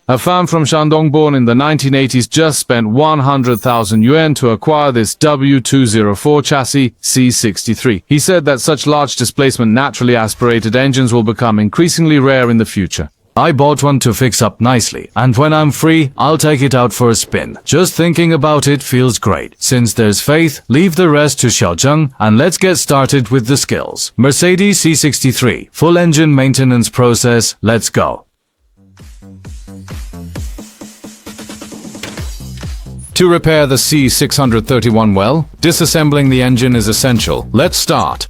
A firm from Shandong born in the 1980s just spent 100,000 yuan to acquire this W204 chassis C63. He said that such large displacement naturally aspirated engines will become increasingly rare in the future. I bought one to fix up nicely, and when I'm free, I'll take it out for a spin. Just thinking about it feels great. Since there's faith, leave the rest to Xiaozheng, and let's get started with the skills. Mercedes C63, full engine maintenance process, let's go. To repair the C631 well, disassembling the engine is essential. Let's start.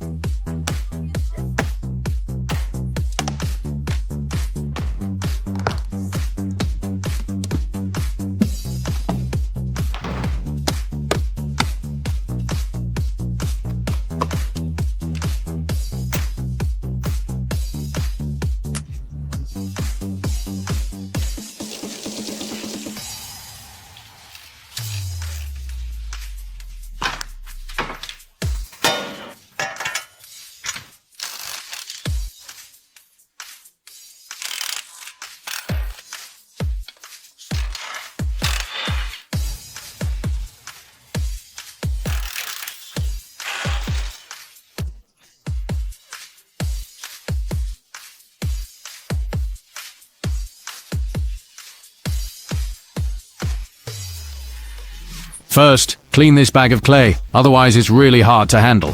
First, clean this bag of clay, otherwise it's really hard to handle.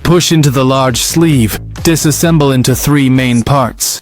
Push into the large sleeve, disassemble into 3 main parts.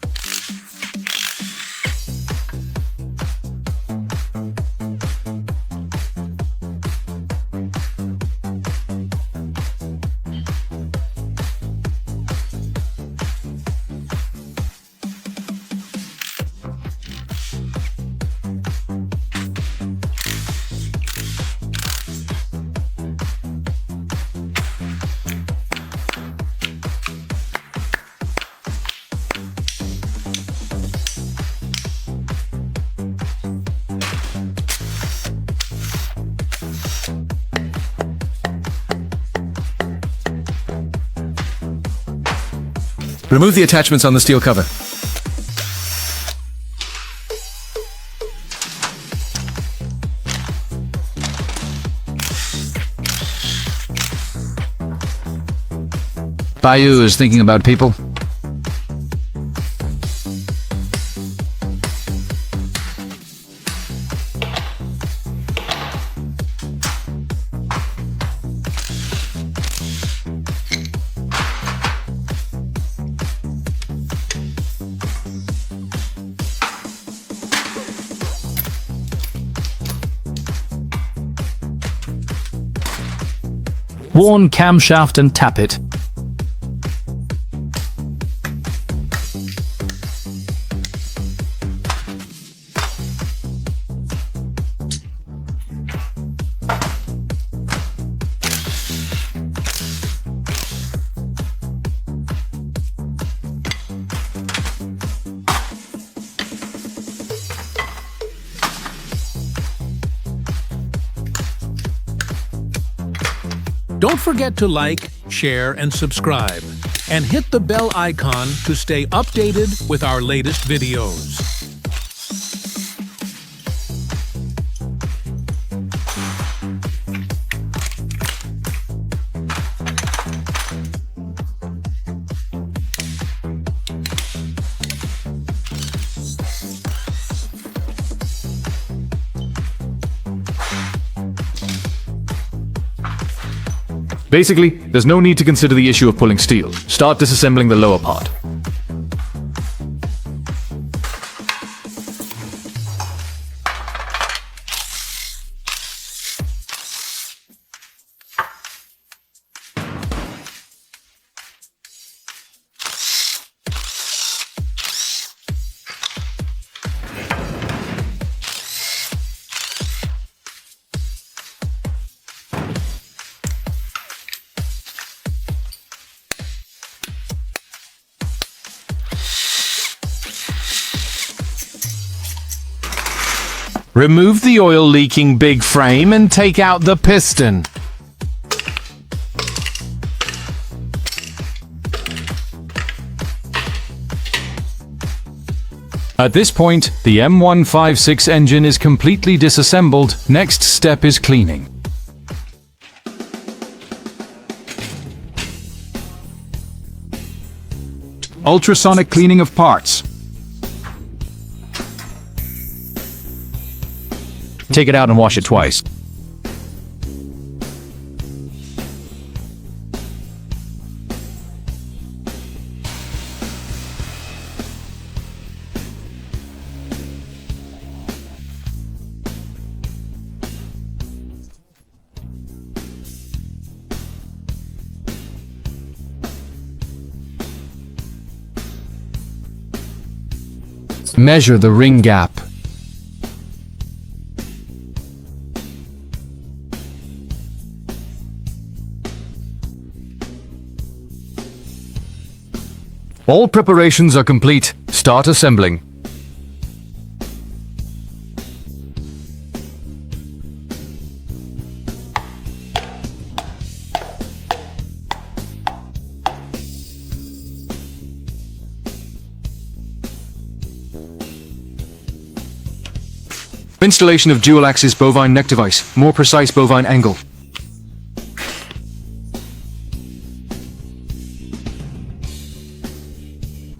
Remove the attachments on the steel cover. Bayou is thinking about people. Worn camshaft and tap it. Don't forget to like, share, and subscribe, and hit the bell icon to stay updated with our latest videos. Basically, there's no need to consider the issue of pulling steel. Start disassembling the lower part. Remove the oil-leaking big frame and take out the piston. At this point, the M156 engine is completely disassembled. Next step is cleaning. Ultrasonic cleaning of parts. Take it out and wash it twice. Measure the ring gap. All preparations are complete. Start assembling. Installation of dual-axis bovine neck device. More precise bovine angle.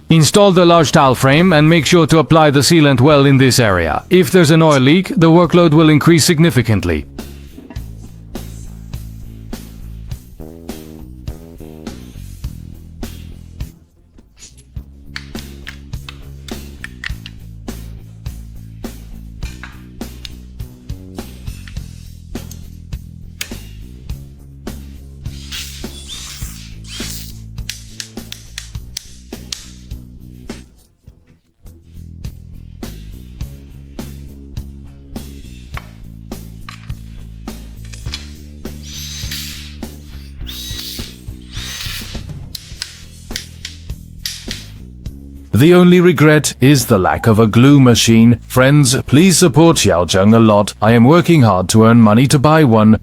Install the large tile frame and make sure to apply the sealant well in this area. If there's an oil leak, the workload will increase significantly. The only regret is the lack of a glue machine. Friends, please support Xiaozheng a lot. I am working hard to earn money to buy one.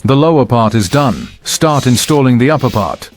The lower part is done. Start installing the upper part.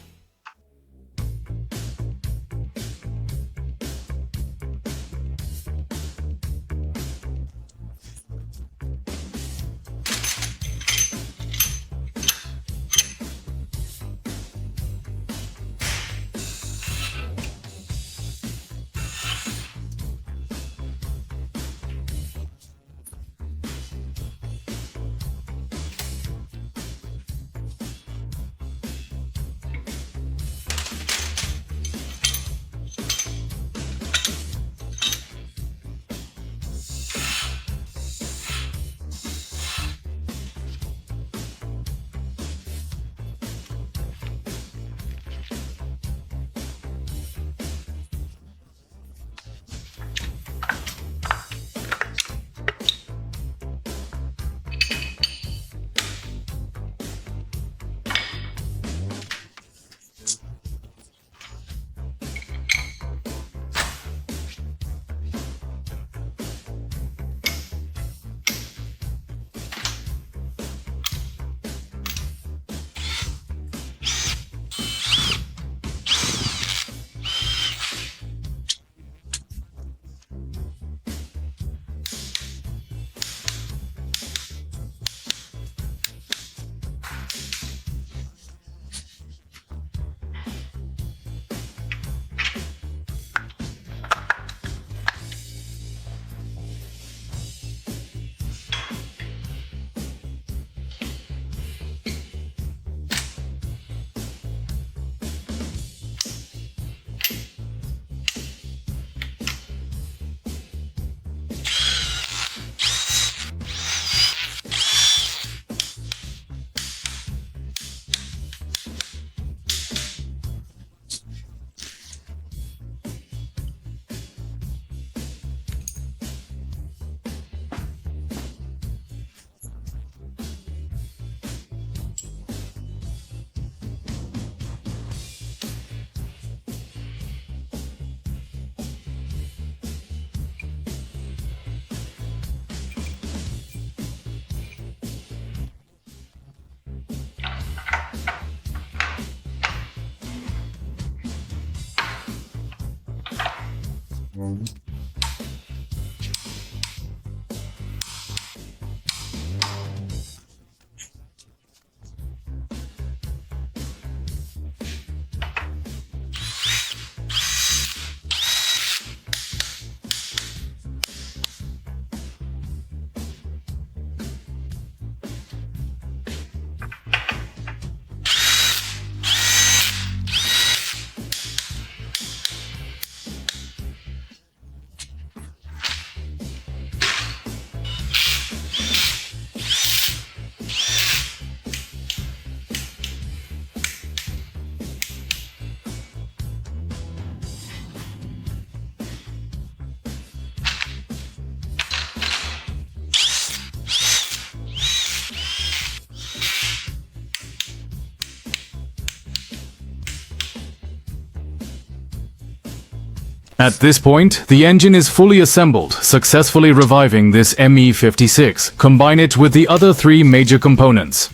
At this point, the engine is fully assembled, successfully reviving this ME56. Combine it with the other three major components.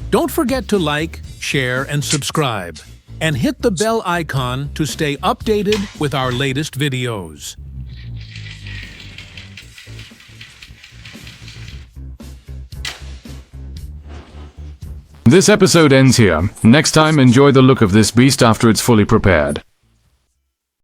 Don't forget to like, share, and subscribe. And hit the bell icon to stay updated with our latest videos. This episode ends here. Next time, enjoy the look of this beast after it's fully prepared.